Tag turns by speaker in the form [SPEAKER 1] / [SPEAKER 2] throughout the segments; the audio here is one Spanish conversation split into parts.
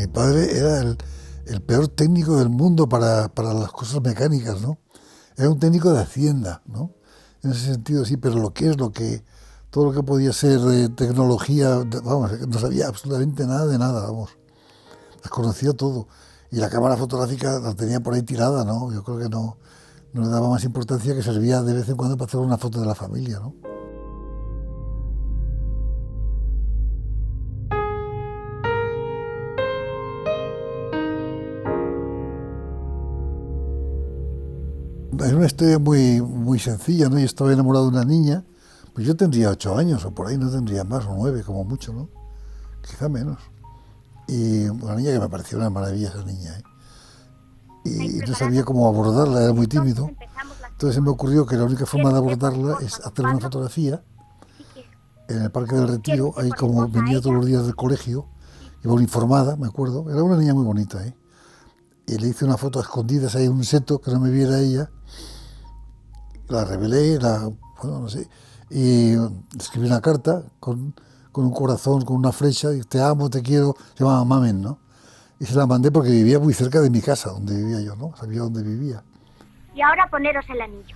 [SPEAKER 1] mi padre era el peor técnico del mundo para las cosas mecánicas, ¿no? Era un técnico de Hacienda, ¿no? En ese sentido sí, pero todo lo que podía ser tecnología, vamos, no sabía absolutamente nada de nada, vamos. Desconocía todo. Y la cámara fotográfica la tenía por ahí tirada, ¿no? Yo creo que no le daba más importancia, que servía de vez en cuando para hacer una foto de la familia, ¿no? Es una historia muy sencilla, ¿no? Yo estaba enamorado de una niña, pues yo tendría 8 años o por ahí, no tendría más, o 9 como mucho, ¿no? Quizá menos. Y una niña que me parecía una maravilla, esa niña, ¿eh? Y no sabía cómo abordarla, era muy tímido. Entonces se me ocurrió que la única forma de abordarla es hacer una fotografía en el Parque del Retiro, ahí como venía todos los días del colegio, iba uniformada, me acuerdo, era una niña muy bonita, ¿eh? Y le hice una foto a escondidas ahí en un seto, que no me viera ella, la revelé, bueno, no sé, y escribí una carta con un corazón, con una flecha, y te amo, te quiero, se llamaba Mamen, ¿no? Y se la mandé porque vivía muy cerca de mi casa, donde vivía yo, ¿no? Sabía dónde vivía.
[SPEAKER 2] Y ahora poneros el anillo.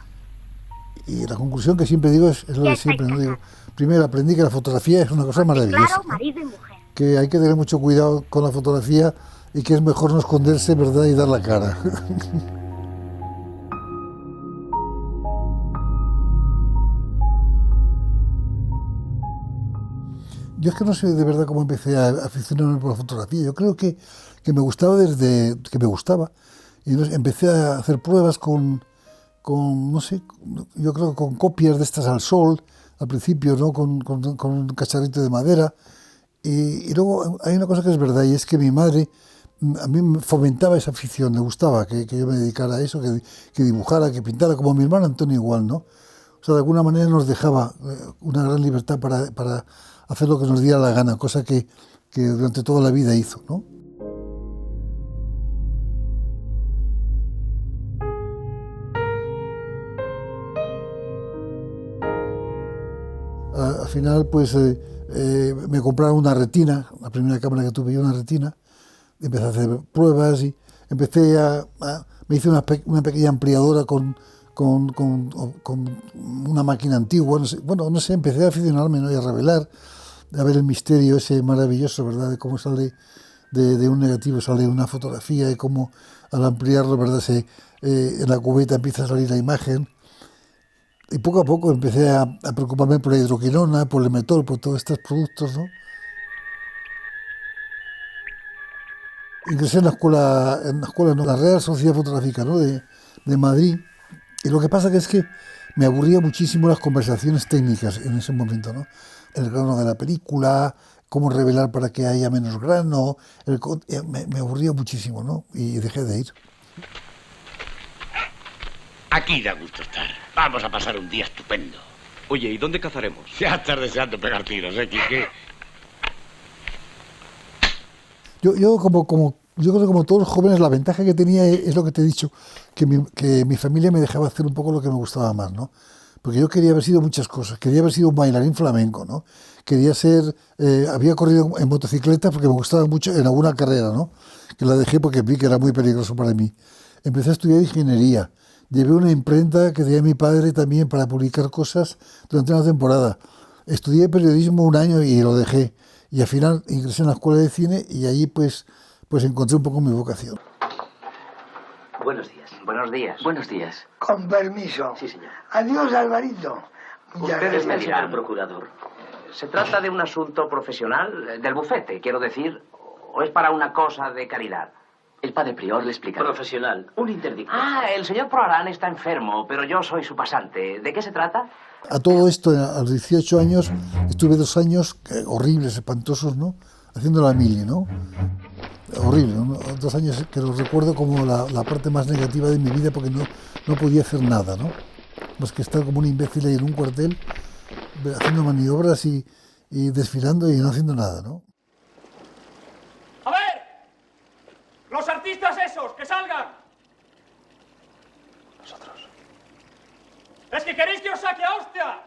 [SPEAKER 1] Y la conclusión que siempre digo es lo de siempre, ¿no? Digo, primero aprendí que la fotografía es una cosa maravillosa,
[SPEAKER 2] claro,
[SPEAKER 1] ¿no?
[SPEAKER 2] marido y mujer.
[SPEAKER 1] Que hay que tener mucho cuidado con la fotografía y que es mejor no esconderse, ¿verdad? Y dar la cara. Yo es que no sé de verdad cómo empecé a aficionarme por la fotografía. Yo creo que me gustaba desde que me gustaba. Y empecé a hacer pruebas no sé, yo creo que con copias de estas al sol, al principio, ¿no? Con un cacharrito de madera. Y luego hay una cosa que es verdad, y es que mi madre a mí me fomentaba esa afición, me gustaba que yo me dedicara a eso, que dibujara, que pintara, como mi hermano Antonio igual, ¿no? O sea, de alguna manera nos dejaba una gran libertad para hacer lo que nos diera la gana, cosa que durante toda la vida hizo, ¿no? Al final, pues, me compraron una retina, la primera cámara que tuve yo, una retina, empecé a hacer pruebas y me hice una pequeña ampliadora con una máquina antigua, no sé, bueno, no sé, empecé a aficionarme, ¿no? Y a revelar, a ver el misterio ese maravilloso, ¿verdad?, de cómo sale de un negativo, sale una fotografía y cómo al ampliarlo, ¿verdad?, en la cubeta empieza a salir la imagen. Y poco a poco empecé a preocuparme por la hidroquinona, por el metol, por todos estos productos, ¿no? Ingresé en la escuela, no, la Real Sociedad Fotográfica, ¿no?, de Madrid. Y lo que pasa que es que me aburría muchísimo las conversaciones técnicas en ese momento, ¿no? El grano de la película, cómo revelar para que haya menos grano, me aburría muchísimo, ¿no? Y dejé de ir.
[SPEAKER 3] Aquí da gusto estar. Vamos a pasar un día estupendo.
[SPEAKER 4] Oye, ¿y dónde cazaremos?
[SPEAKER 3] Ya estás deseando pegar tiros, ¿eh, Quique?
[SPEAKER 1] Yo creo que como todos los jóvenes, la ventaja que tenía es lo que te he dicho, que mi familia me dejaba hacer un poco lo que me gustaba más, ¿no? Porque yo quería haber sido muchas cosas. Quería haber sido un bailarín flamenco, ¿no? Quería había corrido en motocicleta porque me gustaba mucho en alguna carrera, ¿no? Que la dejé porque vi que era muy peligroso para mí. Empecé a estudiar ingeniería. Llevé una imprenta que tenía mi padre también para publicar cosas durante una temporada. Estudié periodismo un año y lo dejé. Y al final ingresé en la escuela de cine y ahí pues encontré un poco mi vocación.
[SPEAKER 5] Buenos días.
[SPEAKER 6] Buenos días.
[SPEAKER 5] Buenos días.
[SPEAKER 7] Con permiso.
[SPEAKER 5] Sí, señor.
[SPEAKER 7] Adiós, Alvarito.
[SPEAKER 5] Ustedes me dirán, procurador. ¿Se trata de un asunto profesional, del bufete, quiero decir, o es para una cosa de caridad?
[SPEAKER 6] El padre prior le explica.
[SPEAKER 5] Profesional, un interdicto. Ah, el señor Proarán está enfermo, pero yo soy su pasante. ¿De qué se trata?
[SPEAKER 1] A todo esto, a los 18 años, estuve 2 años horribles, espantosos, ¿no? Haciendo la mili, ¿no? Horrible, ¿no? 2 años que los recuerdo como la parte más negativa de mi vida porque no podía hacer nada, ¿no? Más que estar como un imbécil ahí en un cuartel, haciendo maniobras y desfilando y no haciendo nada, ¿no?
[SPEAKER 8] ¡A ver! ¡Los artistas esos, que salgan!
[SPEAKER 4] Nosotros.
[SPEAKER 8] ¡Es que queréis que os saque a hostia!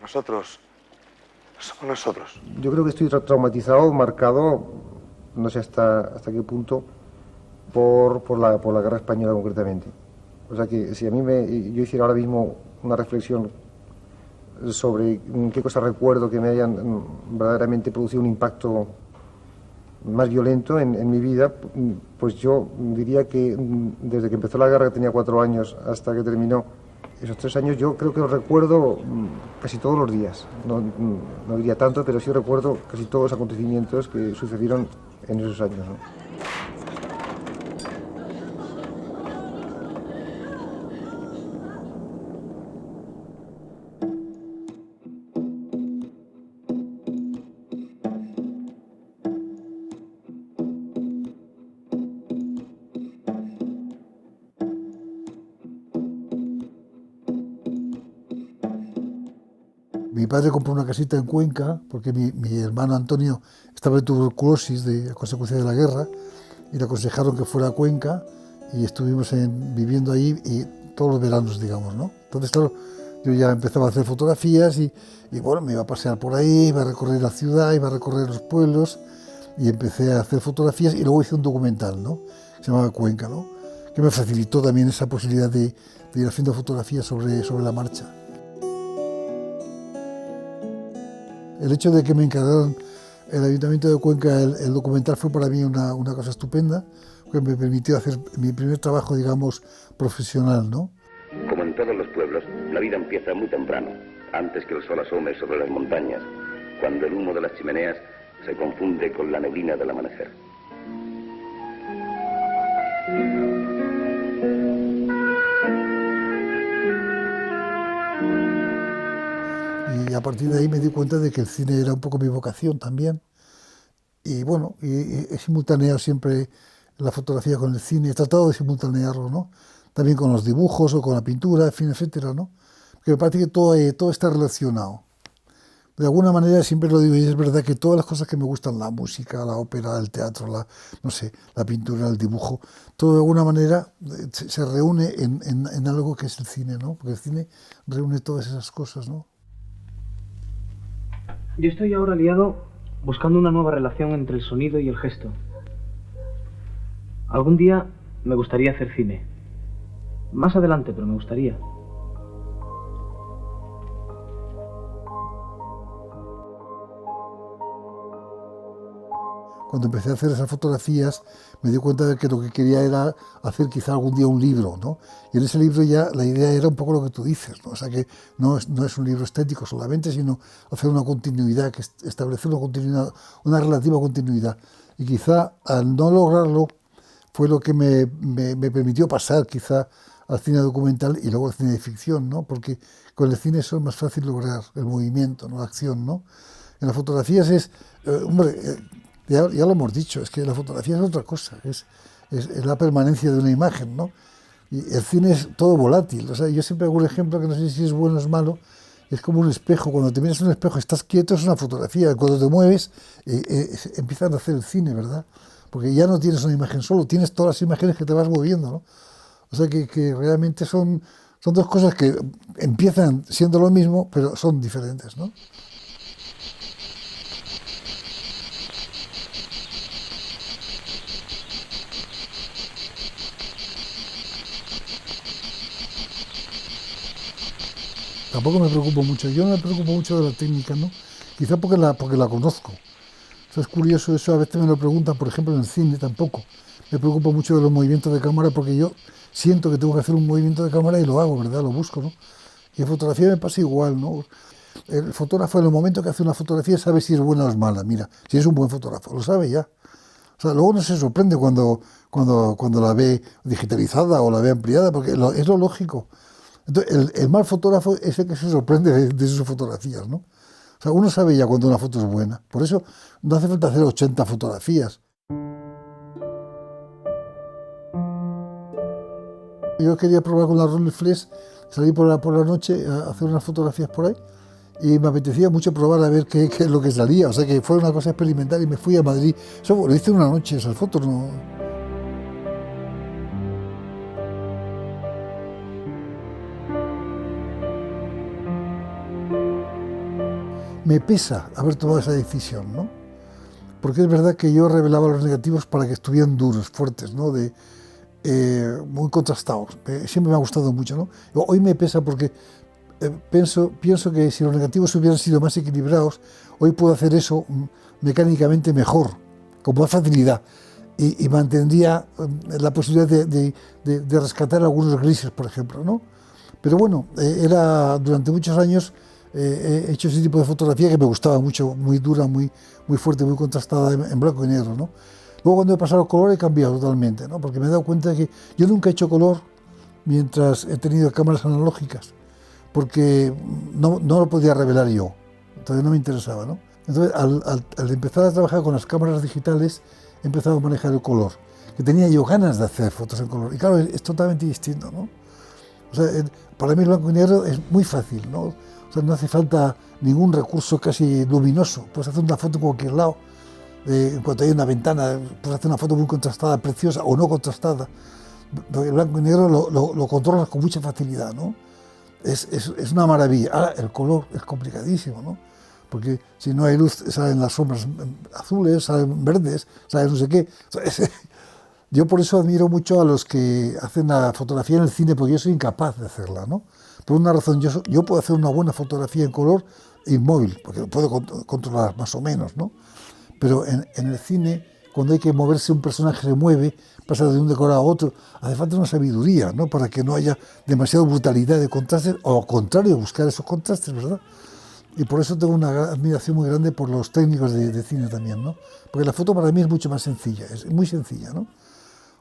[SPEAKER 4] Nosotros. Somos nosotros.
[SPEAKER 9] Yo creo que estoy traumatizado, marcado no sé hasta qué punto, por la guerra española concretamente. O sea que si yo hiciera ahora mismo una reflexión sobre qué cosas recuerdo que me hayan verdaderamente producido un impacto más violento en mi vida, pues yo diría que desde que empezó la guerra, que tenía 4 años, hasta que terminó, esos 3 años, yo creo que los recuerdo casi todos los días. No diría tanto, pero sí recuerdo casi todos los acontecimientos que sucedieron en esos años, ¿no?
[SPEAKER 1] Mi padre compró una casita en Cuenca porque mi hermano Antonio estaba en tuberculosis a consecuencia de la guerra y le aconsejaron que fuera a Cuenca y estuvimos viviendo ahí y todos los veranos, digamos, ¿no? Entonces, claro, yo ya empezaba a hacer fotografías y bueno, me iba a pasear por ahí, iba a recorrer la ciudad, iba a recorrer los pueblos y empecé a hacer fotografías y luego hice un documental, ¿no? Se llamaba Cuenca, ¿no? Que me facilitó también esa posibilidad de ir haciendo fotografías sobre la marcha. El hecho de que me encargaran el Ayuntamiento de Cuenca el documental fue para mí una cosa estupenda, que me permitió hacer mi primer trabajo, digamos, profesional, ¿no?
[SPEAKER 3] Como en todos los pueblos, la vida empieza muy temprano, antes que el sol asome sobre las montañas, cuando el humo de las chimeneas se confunde con la neblina del amanecer.
[SPEAKER 1] Y a partir de ahí me di cuenta de que el cine era un poco mi vocación también. Y bueno, he simultaneado siempre la fotografía con el cine, he tratado de simultanearlo, ¿no? También con los dibujos o con la pintura, en fin, etcétera, ¿no? Porque me parece que todo está relacionado. De alguna manera, siempre lo digo, y es verdad que todas las cosas que me gustan, la música, la ópera, el teatro, no sé, la pintura, el dibujo, todo de alguna manera se reúne en algo que es el cine, ¿no? Porque el cine reúne todas esas cosas, ¿no?
[SPEAKER 10] Yo estoy ahora liado buscando una nueva relación entre el sonido y el gesto. Algún día me gustaría hacer cine. Más adelante, pero me gustaría.
[SPEAKER 1] Cuando empecé a hacer esas fotografías, me di cuenta de que lo que quería era hacer quizá algún día un libro, ¿no? Y en ese libro ya la idea era un poco lo que tú dices, ¿no? O sea, que no es un libro estético solamente, sino hacer una continuidad, que establecer una continuidad, una relativa continuidad. Y quizá al no lograrlo fue lo que me permitió pasar quizá al cine documental y luego al cine de ficción, ¿no? Porque con el cine eso es más fácil lograr el movimiento, ¿no? La acción, ¿no? En las fotografías es, ya lo hemos dicho, es que la fotografía es otra cosa, es la permanencia de una imagen, ¿no? Y el cine es todo volátil. O sea, yo siempre hago un ejemplo que no sé si es bueno o es malo, es como un espejo. Cuando te miras en un espejo, estás quieto, es una fotografía. Cuando te mueves, empiezan a hacer el cine, ¿verdad? Porque ya no tienes una imagen solo, tienes todas las imágenes que te vas moviendo, ¿no? O sea, que realmente son dos cosas que empiezan siendo lo mismo, pero son diferentes, ¿no? Tampoco me preocupo mucho. Yo no me preocupo mucho de la técnica, ¿no? Quizá porque la conozco. O sea, es curioso eso, a veces me lo preguntan, por ejemplo, en el cine tampoco. Me preocupo mucho de los movimientos de cámara porque yo siento que tengo que hacer un movimiento de cámara y lo hago, ¿verdad? Lo busco, ¿no? Y en fotografía me pasa igual, ¿no? El fotógrafo en el momento que hace una fotografía sabe si es buena o es mala. Mira, si es un buen fotógrafo, lo sabe ya. O sea, luego no se sorprende cuando la ve digitalizada o la ve ampliada, porque es lo lógico. Entonces, el mal fotógrafo es el que se sorprende de sus fotografías, ¿no? O sea, uno sabe ya cuando una foto es buena. Por eso no hace falta hacer 80 fotografías. Yo quería probar con la Rolleiflex, salí por la noche a hacer unas fotografías por ahí y me apetecía mucho probar a ver qué es lo que salía. O sea, que fue una cosa experimental y me fui a Madrid. Eso lo hice una noche, esas fotos, ¿no? Me pesa haber tomado esa decisión, ¿no? porque es verdad que yo revelaba los negativos para que estuvieran duros, fuertes, ¿no? Muy contrastados. Siempre me ha gustado mucho, ¿no? Hoy me pesa porque pienso que si los negativos hubieran sido más equilibrados, hoy puedo hacer eso mecánicamente mejor, con más facilidad, y mantendría la posibilidad de rescatar algunos grises, por ejemplo, ¿no? Pero bueno, durante muchos años he hecho ese tipo de fotografía que me gustaba mucho, muy dura, muy fuerte, muy contrastada, en blanco y negro, ¿no? Luego cuando he pasado al color he cambiado totalmente, ¿no? Porque me he dado cuenta de que yo nunca he hecho color mientras he tenido cámaras analógicas, porque no lo podía revelar yo, entonces no me interesaba, ¿no? Entonces al empezar a trabajar con las cámaras digitales he empezado a manejar el color, que tenía yo ganas de hacer fotos en color, y claro, es totalmente distinto, ¿no? O sea, para mí el blanco y negro es muy fácil, ¿no? O sea, no hace falta ningún recurso casi luminoso, puedes hacer una foto en cualquier lado, en cuanto hay una ventana, puedes hacer una foto muy contrastada, preciosa o no contrastada. El blanco y negro lo controlas con mucha facilidad, ¿no? Es una maravilla. Ahora, el color es complicadísimo, ¿no? Porque si no hay luz, salen las sombras azules, salen verdes, salen no sé qué. Yo por eso admiro mucho a los que hacen la fotografía en el cine, porque yo soy incapaz de hacerla, ¿no? Por una razón, yo puedo hacer una buena fotografía en color inmóvil, porque lo puedo controlar más o menos, ¿no? Pero en el cine, cuando hay que moverse, un personaje se mueve, pasa de un decorado a otro, hace falta una sabiduría, ¿no? Para que no haya demasiada brutalidad de contrastes, o al contrario, buscar esos contrastes, ¿verdad? Y por eso tengo una admiración muy grande por los técnicos de cine también, ¿no? Porque la foto para mí es mucho más sencilla, es muy sencilla, ¿no?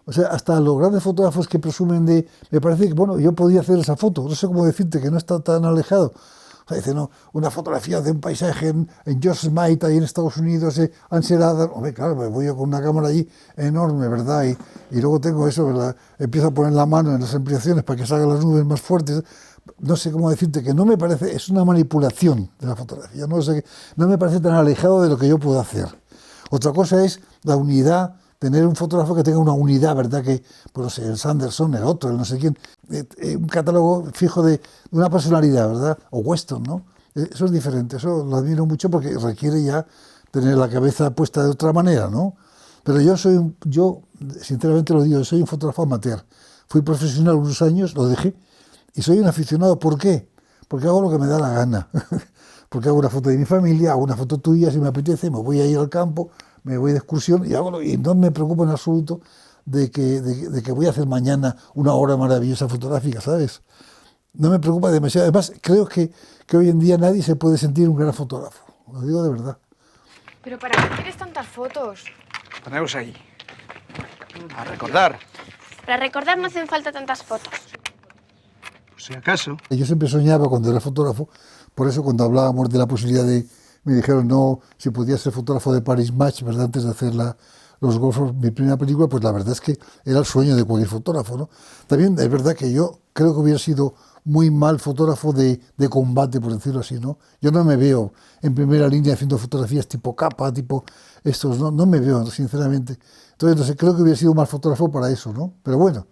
[SPEAKER 1] O sea, hasta los grandes fotógrafos que presumen me parece que, bueno, yo podía hacer esa foto, no sé cómo decirte, que no está tan alejado. O sea, dice, no, una fotografía de un paisaje en Yosemite, ahí en Estados Unidos, Ansel. Hombre, claro, me voy yo con una cámara allí enorme, ¿verdad? Y luego tengo eso, ¿verdad? Empiezo a poner la mano en las ampliaciones para que salgan las nubes más fuertes. No sé cómo decirte, que no me parece, es una manipulación de la fotografía, no me parece tan alejado de lo que yo puedo hacer. Otra cosa es la unidad, tener un fotógrafo que tenga una unidad, ¿verdad? Que, pues no sé, el Sanderson, el otro, el no sé quién, un catálogo fijo de una personalidad, ¿verdad? O Weston, ¿no? Eso es diferente, eso lo admiro mucho porque requiere ya tener la cabeza puesta de otra manera, ¿no? Pero yo sinceramente lo digo, soy un fotógrafo amateur. Fui profesional unos años, lo dejé, y soy un aficionado. ¿Por qué? Porque hago lo que me da la gana. Porque hago una foto de mi familia, hago una foto tuya si me apetece, me voy a ir al campo, me voy de excursión y no me preocupo en absoluto de que voy a hacer mañana una obra maravillosa fotográfica, ¿sabes? No me preocupa demasiado. Además, creo que hoy en día nadie se puede sentir un gran fotógrafo. Lo digo de verdad.
[SPEAKER 11] ¿Pero para qué quieres tantas fotos?
[SPEAKER 12] Ponemos ahí. A recordar.
[SPEAKER 11] Para recordar no hacen falta tantas fotos.
[SPEAKER 12] Por si acaso.
[SPEAKER 1] Yo siempre soñaba cuando era fotógrafo, por eso cuando hablábamos de la posibilidad me dijeron no, si podía ser fotógrafo de Paris Match, ¿verdad? Antes de hacer Los Golfos, mi primera película, pues la verdad es que era el sueño de cualquier fotógrafo, ¿no? También es verdad que yo creo que hubiera sido muy mal fotógrafo de combate, por decirlo así, ¿no? Yo no me veo en primera línea haciendo fotografías tipo capa, tipo estos, no me veo, sinceramente. Entonces, no sé, creo que hubiera sido un mal fotógrafo para eso, ¿no? Pero bueno,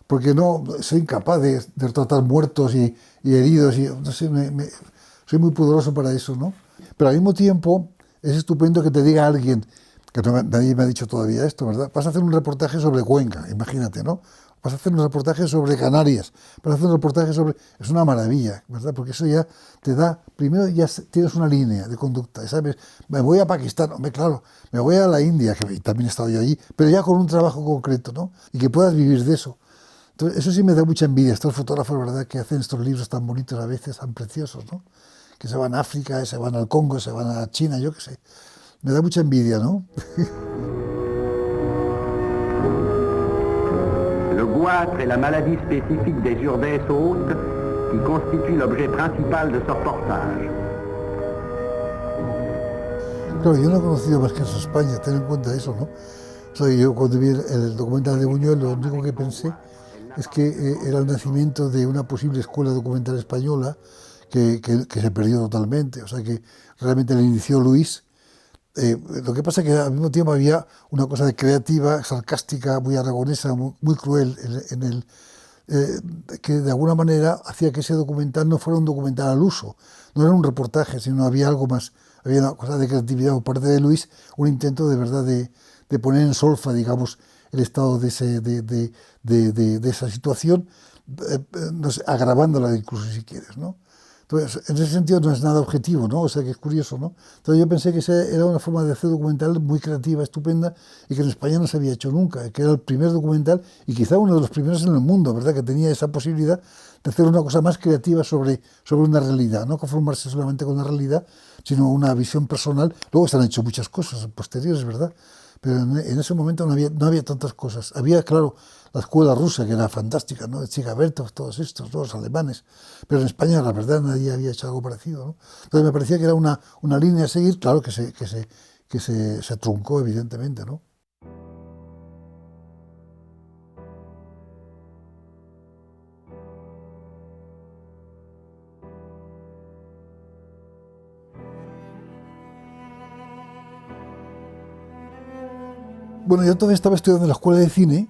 [SPEAKER 1] porque no soy incapaz de tratar muertos y heridos, y no sé, soy muy pudoroso para eso, ¿no? Pero al mismo tiempo es estupendo que te diga alguien, que nadie me ha dicho todavía esto, ¿verdad? Vas a hacer un reportaje sobre Cuenca, imagínate, ¿no? Vas a hacer un reportaje sobre Canarias, vas a hacer un reportaje sobre... Es una maravilla, ¿verdad? Porque eso ya te da... Primero ya tienes una línea de conducta, ¿sabes? Me voy a Pakistán, hombre, claro, me voy a la India, que también he estado yo allí, pero ya con un trabajo concreto, ¿no? Y que puedas vivir de eso. Entonces, eso sí me da mucha envidia, estos fotógrafos, ¿verdad?, que hacen estos libros tan bonitos a veces, tan preciosos, ¿no? Que se van a África, se van al Congo, se van a China, yo qué sé. Me da mucha envidia, ¿no?
[SPEAKER 13] Le goitre est la maladie spécifique des urbains hôtes qui constitue l'objet principal de ce reportage.
[SPEAKER 1] Claro, yo no he conocido más que eso España, ten en cuenta eso, ¿no? O sea, yo cuando vi el documental de Buñuel, lo único que pensé es que era el nacimiento de una posible escuela documental española que se perdió totalmente. O sea, que realmente la inició Luis. Lo que pasa es que al mismo tiempo había una cosa de creativa, sarcástica, muy aragonesa, muy cruel, que de alguna manera hacía que ese documental no fuera un documental al uso. No era un reportaje, sino había algo más había una cosa de creatividad por parte de Luis, un intento de verdad de poner en solfa, digamos, el estado de esa situación, no sé, agravándola incluso si quieres, ¿no? Entonces, en ese sentido no es nada objetivo, ¿no? O sea, que es curioso, ¿no? Entonces yo pensé que esa era una forma de hacer documental muy creativa, estupenda, y que en España no se había hecho nunca, que era el primer documental, y quizá uno de los primeros en el mundo, ¿verdad? Que tenía esa posibilidad de hacer una cosa más creativa sobre una realidad, no conformarse solamente con una realidad, sino una visión personal. Luego se han hecho muchas cosas posteriores, ¿verdad? Pero en ese momento no había tantas cosas. Había, claro, la escuela rusa, que era fantástica, ¿no? De Chigabertov, todos estos, los alemanes. Pero en España, la verdad, nadie había hecho algo parecido, ¿no? Entonces me parecía que era una línea a seguir, claro que se truncó, evidentemente, ¿no? Bueno, yo todavía estaba estudiando en la escuela de cine,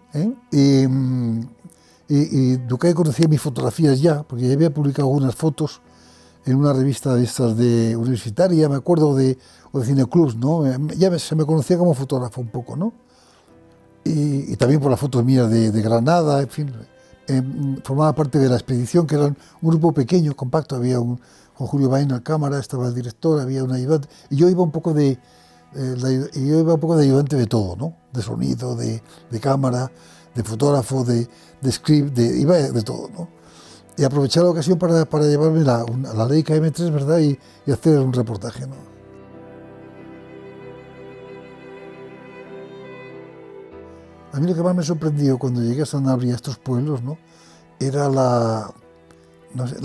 [SPEAKER 1] y Ducay conocía mis fotografías ya, porque ya había publicado algunas fotos en una revista de estas de universitaria, me acuerdo, o de cineclubs, ¿no? Ya se me conocía como fotógrafo un poco, ¿no? Y también por las fotos mías de Granada, en fin. Formaba parte de la expedición, que era un grupo pequeño, compacto, había Juan Julio Baena al cámara, estaba el director, había un ayudante, y yo iba un poco de ayudante de todo, ¿no? De sonido, de cámara, de fotógrafo, de script, iba de todo, ¿no? Y aprovechar la ocasión para llevarme la Leica M3, ¿verdad? Y hacer un reportaje, ¿no? A mí lo que más me sorprendió cuando llegué a Sanabria, a estos pueblos, ¿no? Era la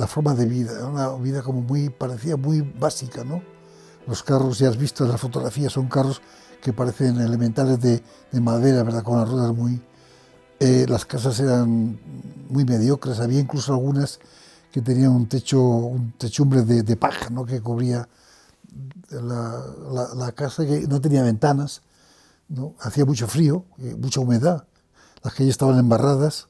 [SPEAKER 1] forma de vida, una vida como parecía muy básica, ¿no? Los carros, ya has visto en las fotografías, son carros que parecen elementales de madera, ¿verdad? Con las ruedas muy... las casas eran muy mediocres, había incluso algunas que tenían un techumbre de paja, ¿no? Que cubría la casa, que no tenía ventanas, ¿no? Hacía mucho frío, mucha humedad, las calles estaban embarradas,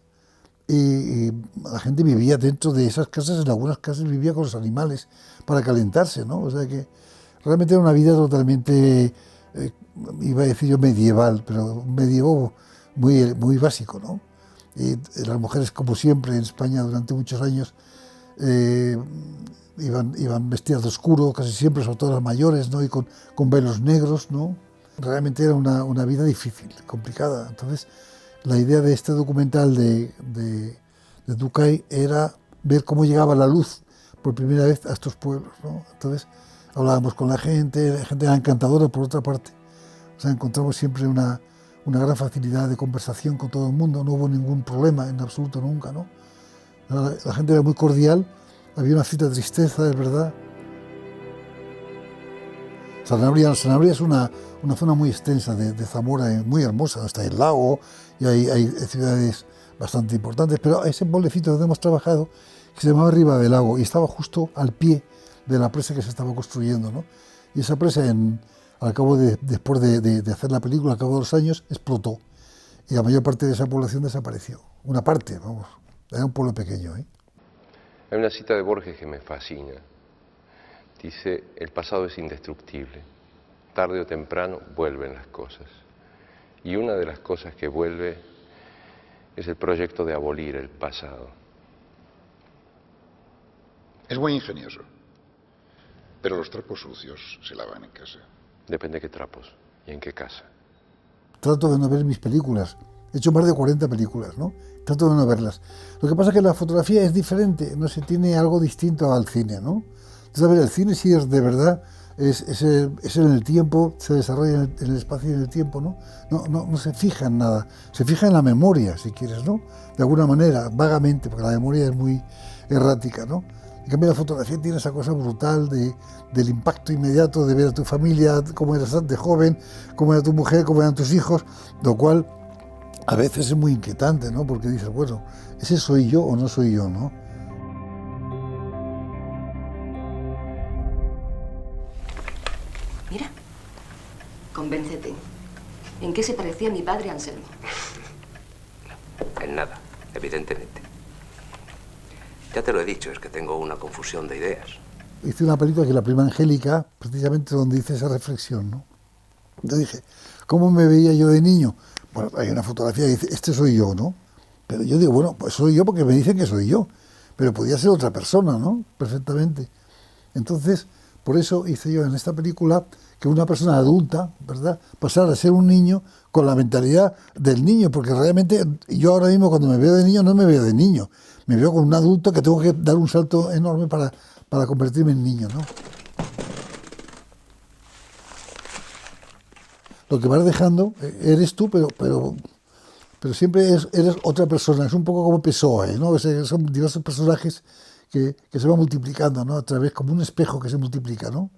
[SPEAKER 1] y la gente vivía dentro de esas casas, en algunas casas vivía con los animales para calentarse, ¿no? O sea que realmente era una vida totalmente, iba a decir yo medieval, pero un medievo muy básico, ¿no? Y las mujeres, como siempre en España durante muchos años, iban vestidas de oscuro, casi siempre, sobre todo las mayores, ¿no? Y con velos negros, ¿no? Realmente era una vida difícil, complicada. Entonces, la idea de este documental de Ducay era ver cómo llegaba la luz por primera vez a estos pueblos, ¿no? Entonces, hablábamos con la gente era encantadora por otra parte. O sea, encontramos siempre una gran facilidad de conversación con todo el mundo, no hubo ningún problema en absoluto nunca, ¿no? La gente era muy cordial, había una cierta tristeza, es verdad. Sanabria es una zona muy extensa de Zamora, muy hermosa, está el lago y hay ciudades bastante importantes, pero ese pueblecito donde hemos trabajado, que se llamaba Riva del Lago, y estaba justo al pie de la presa que se estaba construyendo, ¿no? Y esa presa, después de hacer la película, al cabo de los años, explotó. Y la mayor parte de esa población desapareció. Una parte, vamos. Era un pueblo pequeño, ¿eh?
[SPEAKER 14] Hay una cita de Borges que me fascina. Dice, el pasado es indestructible. Tarde o temprano vuelven las cosas. Y una de las cosas que vuelve es el proyecto de abolir el pasado.
[SPEAKER 15] Es muy ingenioso. Pero los trapos sucios se lavan en casa.
[SPEAKER 14] Depende de qué trapos y en qué casa.
[SPEAKER 1] Trato de no ver mis películas. He hecho más de 40 películas, ¿no? Trato de no verlas. Lo que pasa es que la fotografía es diferente, no se tiene algo distinto al cine, ¿no? Entonces, a ver, el cine sí es de verdad, es en el tiempo, se desarrolla en el espacio y en el tiempo, ¿no? No se fija en nada, se fija en la memoria, si quieres, ¿no? De alguna manera, vagamente, porque la memoria es muy errática, ¿no? En cambio, la fotografía tiene esa cosa brutal del impacto inmediato de ver a tu familia, cómo eras de joven, cómo era tu mujer, cómo eran tus hijos, lo cual a veces es muy inquietante, ¿no? Porque dices, bueno, ¿ese soy yo o no soy yo, no?
[SPEAKER 16] Mira, convéncete. ¿En qué se parecía mi padre a Anselmo?
[SPEAKER 5] En nada, evidentemente. Ya te lo he dicho, es que tengo una confusión de ideas.
[SPEAKER 1] hice una película que es La prima Angélica, precisamente donde hice esa reflexión, ¿no? Yo dije, ¿cómo me veía yo de niño? Bueno, hay una fotografía que dice, este soy yo, ¿no? Pero yo digo, bueno, pues soy yo porque me dicen que soy yo, pero podía ser otra persona, ¿no? Perfectamente. Entonces, por eso hice yo en esta película que una persona adulta, ¿verdad?, pasara a ser un niño con la mentalidad del niño, porque realmente yo ahora mismo cuando me veo de niño no me veo de niño, me veo con un adulto que tengo que dar un salto enorme para convertirme en niño, ¿no? Lo que vas dejando eres tú, pero siempre eres otra persona, es un poco como PSOE, ¿no? Son diversos personajes que se van multiplicando, ¿no? A través, como un espejo que se multiplica, ¿no?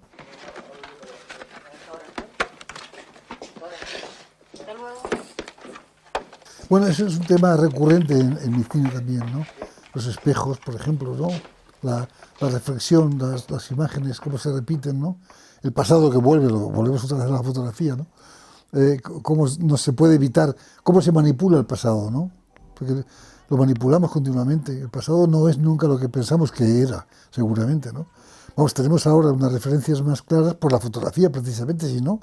[SPEAKER 1] Bueno, eso es un tema recurrente en mi cine también, ¿no? Los espejos, por ejemplo, ¿no? La reflexión, las imágenes, cómo se repiten, ¿no? El pasado que vuelve, volvemos otra vez a la fotografía, ¿no? Cómo no se puede evitar, cómo se manipula el pasado, ¿no? Porque lo manipulamos continuamente. El pasado no es nunca lo que pensamos que era, seguramente, ¿no? Vamos, tenemos ahora unas referencias más claras por la fotografía, precisamente, si no,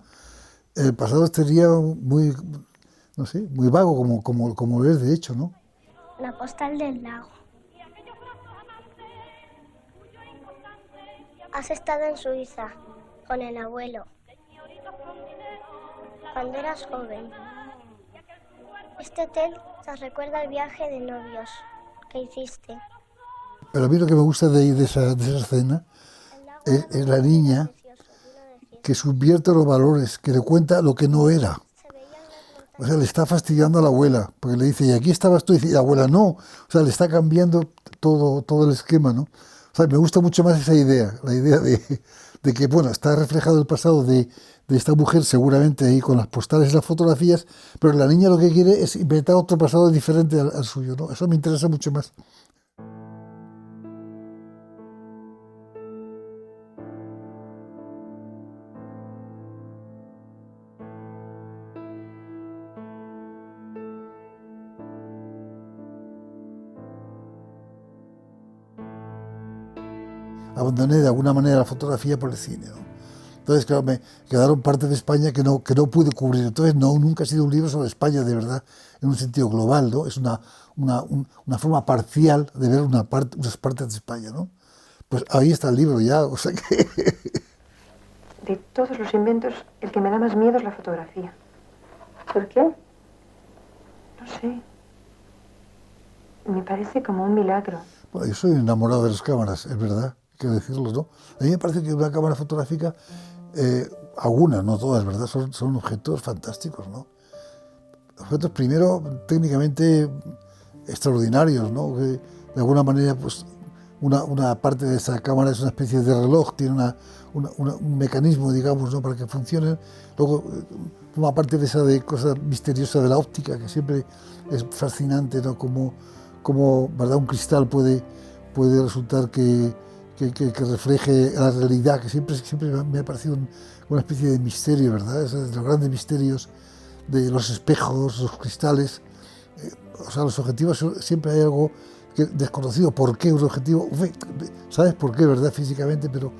[SPEAKER 1] el pasado estaría muy, no sé, muy vago, como lo es de hecho, ¿no?
[SPEAKER 2] La postal del lago. Has estado en Suiza con el abuelo cuando eras joven. Este hotel te recuerda el viaje de novios que hiciste.
[SPEAKER 1] Pero a mí lo que me gusta de esa escena es la niña que subvierte los valores, que le cuenta lo que no era. O sea, le está fastidiando a la abuela, porque le dice, y aquí estabas tú, y dice, la abuela no. O sea, le está cambiando todo el esquema, ¿no? O sea, me gusta mucho más esa idea, la idea de que, bueno, está reflejado el pasado de esta mujer, seguramente ahí con las postales y las fotografías, pero la niña lo que quiere es inventar otro pasado diferente al suyo, ¿no? Eso me interesa mucho más. Abandoné de alguna manera la fotografía por el cine, ¿no? Entonces, claro, me quedaron partes de España que no pude cubrir. Entonces, nunca ha sido un libro sobre España, de verdad, en un sentido global, ¿no? Es una forma parcial de ver unas partes de España, ¿no? Pues ahí está el libro ya, o sea que...
[SPEAKER 17] De todos los inventos, el que me da más miedo es la fotografía. ¿Por qué? No sé. Me parece como un milagro.
[SPEAKER 1] Bueno, yo soy enamorado de las cámaras, es verdad, hay que decirlo, ¿no? A mí me parece que una cámara fotográfica, algunas, no todas, ¿verdad? Son objetos fantásticos, ¿no? Objetos, primero, técnicamente extraordinarios, ¿no? Que de alguna manera, pues, una parte de esa cámara es una especie de reloj, tiene un mecanismo, digamos, ¿no?, para que funcione. Luego, una parte de esa cosa misteriosa de la óptica, que siempre es fascinante, ¿no? Como ¿verdad?, un cristal puede resultar que refleje la realidad, que siempre me ha parecido una especie de misterio, ¿verdad? Es de los grandes misterios de los espejos, los cristales. O sea, los objetivos, siempre hay algo desconocido. ¿Por qué un objetivo? Sabes por qué, ¿verdad?, físicamente, pero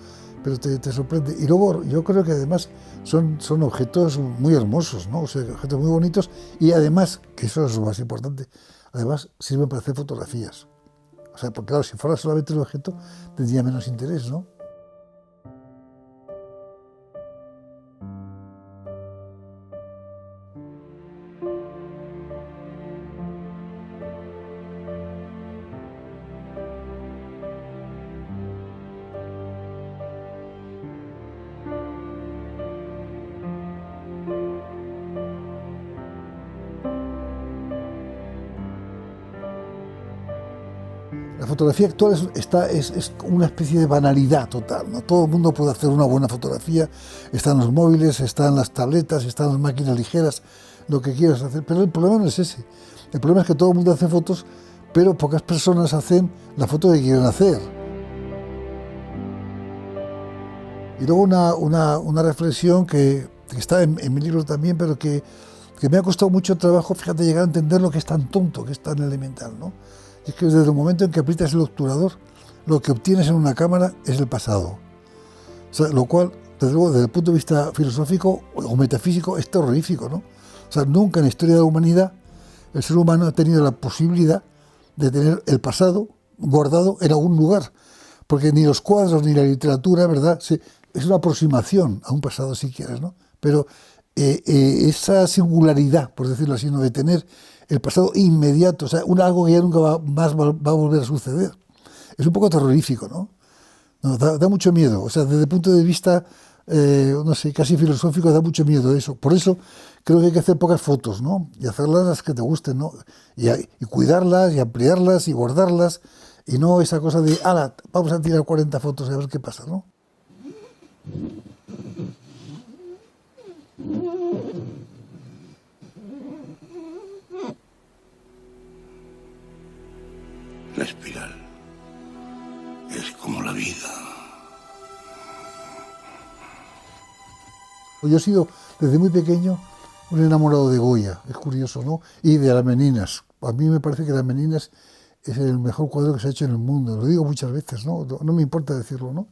[SPEAKER 1] te sorprende. Y luego yo creo que además son objetos muy hermosos, ¿no? O sea, objetos muy bonitos, y además, que eso es lo más importante, además sirven para hacer fotografías. O sea, porque claro, si fuera solamente el objeto, tendría menos interés, ¿no? La fotografía actual es una especie de banalidad total, ¿no? Todo el mundo puede hacer una buena fotografía, están los móviles, están las tabletas, están las máquinas ligeras, lo que quieras hacer, pero el problema no es ese. El problema es que todo el mundo hace fotos, pero pocas personas hacen la foto que quieren hacer. Y luego una reflexión que está en mi libro también, pero que me ha costado mucho trabajo, fíjate, llegar a entender lo que es tan tonto, que es tan elemental, ¿no? Es que desde el momento en que aprietas el obturador, lo que obtienes en una cámara es el pasado. O sea, lo cual, desde luego, desde el punto de vista filosófico o metafísico, es terrorífico, ¿no? O sea, nunca en la historia de la humanidad el ser humano ha tenido la posibilidad de tener el pasado guardado en algún lugar, porque ni los cuadros ni la literatura, ¿verdad? Es una aproximación a un pasado, si quieres, ¿no? Pero esa singularidad, por decirlo así, ¿no? De tener el pasado inmediato, o sea, algo que ya nunca más va a volver a suceder, es un poco terrorífico, ¿no? Da mucho miedo, o sea, desde el punto de vista, no sé, casi filosófico, da mucho miedo eso. Por eso creo que hay que hacer pocas fotos, ¿no? Y hacerlas las que te gusten, ¿no? Y cuidarlas, y ampliarlas, y guardarlas, y no esa cosa de, ala, vamos a tirar 40 fotos y a ver qué pasa, ¿no?
[SPEAKER 18] La espiral es como la vida.
[SPEAKER 1] Yo he sido, desde muy pequeño, un enamorado de Goya, es curioso, ¿no? Y de las Meninas. A mí me parece que las Meninas es el mejor cuadro que se ha hecho en el mundo. Lo digo muchas veces, ¿no? No me importa decirlo, ¿no?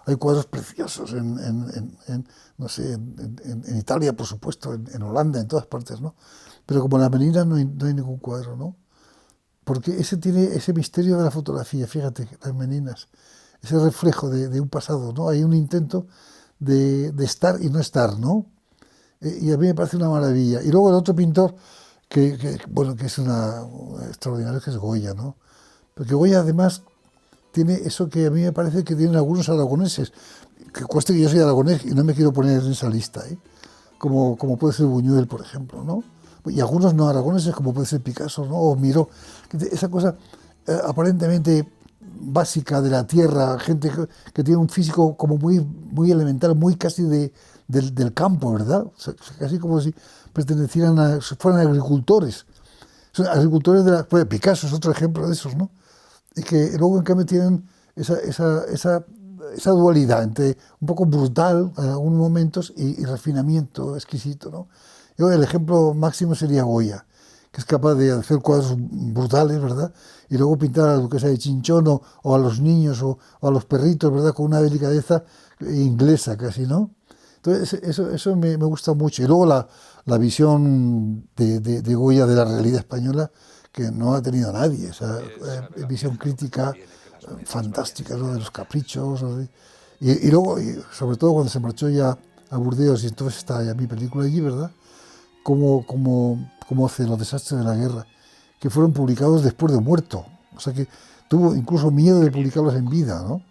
[SPEAKER 1] Hay cuadros preciosos no sé, en Italia, por supuesto, en Holanda, en todas partes, ¿no? Pero como las Meninas no hay ningún cuadro, ¿no? Porque ese tiene ese misterio de la fotografía, fíjate, las Meninas, ese reflejo de un pasado, ¿no? Hay un intento de estar y no estar, ¿no? Y a mí me parece una maravilla. Y luego el otro pintor, que es extraordinario, que es Goya, ¿no? Porque Goya, además, tiene eso que a mí me parece que tienen algunos aragoneses, que cueste que yo soy aragonés y no me quiero poner en esa lista, ¿eh? Como puede ser Buñuel, por ejemplo, ¿no? Y algunos no aragoneses, como puede ser Picasso, ¿no? O Miró. Esa cosa aparentemente básica de la tierra, gente que tiene un físico como muy elemental, muy casi del campo, ¿verdad? O sea, casi como si pertenecieran fueran agricultores. Son agricultores pues Picasso es otro ejemplo de esos, ¿no? Y que luego en cambio tienen esa dualidad entre un poco brutal en algunos momentos y refinamiento exquisito, ¿no? El ejemplo máximo sería Goya, que es capaz de hacer cuadros brutales, ¿verdad? Y luego pintar a la duquesa de Chinchón o a los niños o a los perritos, ¿verdad? Con una delicadeza inglesa casi, ¿no? Entonces eso me gusta mucho. Y luego la visión de Goya de la realidad española, que no ha tenido nadie, esa visión crítica fantástica, ¿no? De los caprichos. Y luego, sobre todo cuando se marchó ya a Burdeos, y entonces está ya mi película allí, ¿verdad? Cómo hace los desastres de la guerra, que fueron publicados después de muerto. O sea que tuvo incluso miedo de publicarlos en vida, ¿no?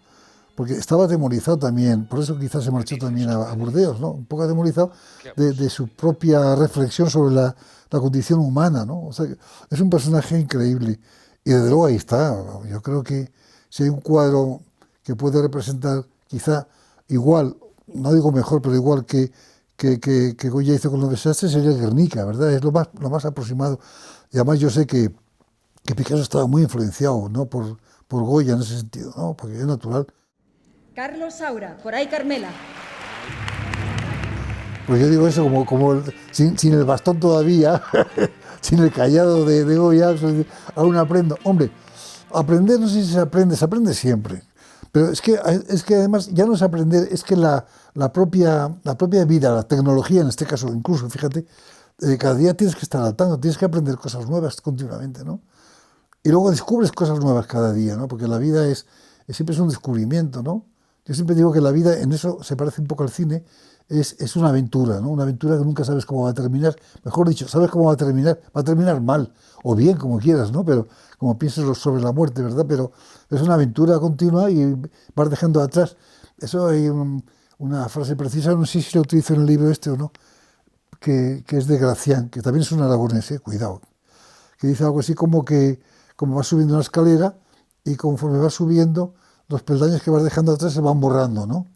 [SPEAKER 1] Porque estaba atemorizado también, por eso quizás se marchó también a Burdeos, ¿no? Un poco atemorizado de su propia reflexión sobre la condición humana, ¿no? O sea, es un personaje increíble. Y desde luego ahí está. Yo creo que si hay un cuadro que puede representar quizá igual, no digo mejor, pero igual que Goya hizo con los desastres, sería el Guernica, ¿verdad? Es lo más aproximado. Y además yo sé que Picasso estaba muy influenciado, ¿no? por Goya en ese sentido, ¿no? Porque es natural.
[SPEAKER 19] Carlos Saura, por ahí Carmela.
[SPEAKER 1] Pues yo digo eso como sin el bastón todavía, sin el callado de Goya, aún aprendo. Hombre, aprender no sé si se aprende siempre. Pero es que además ya no es aprender, es que la propia vida, la tecnología en este caso, incluso, fíjate, cada día tienes que estar adaptando, tienes que aprender cosas nuevas continuamente, ¿no? Y luego descubres cosas nuevas cada día, ¿no? Porque la vida siempre es un descubrimiento, ¿no? Yo siempre digo que la vida, en eso se parece un poco al cine, es una aventura, ¿no? Una aventura que nunca sabes cómo va a terminar. Mejor dicho, sabes cómo va a terminar mal, o bien, como quieras, ¿no? Pero como pienses sobre la muerte, ¿verdad? Pero es una aventura continua y vas dejando atrás. Eso hay una frase precisa, no sé si la utilizo en el libro este o no, que es de Gracián, que también es un aragonés, cuidado, que dice algo así como vas subiendo una escalera y conforme vas subiendo, los peldaños que vas dejando atrás se van borrando, ¿no?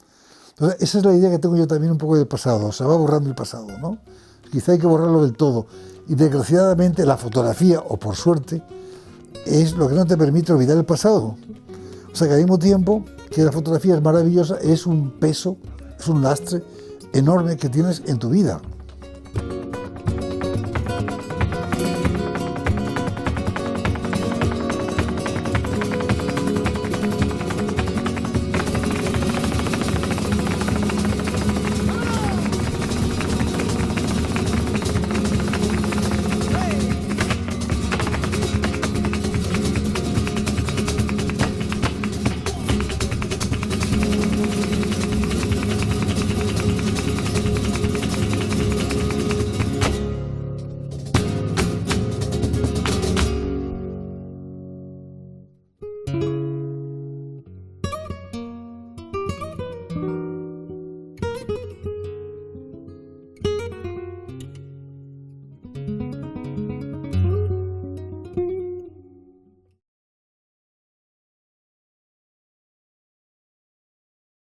[SPEAKER 1] Entonces, esa es la idea que tengo yo también un poco del pasado, se va borrando el pasado, ¿no? Quizá hay que borrarlo del todo. Y desgraciadamente la fotografía, o por suerte, es lo que no te permite olvidar el pasado. O sea que al mismo tiempo que la fotografía es maravillosa, es un peso, es un lastre enorme que tienes en tu vida.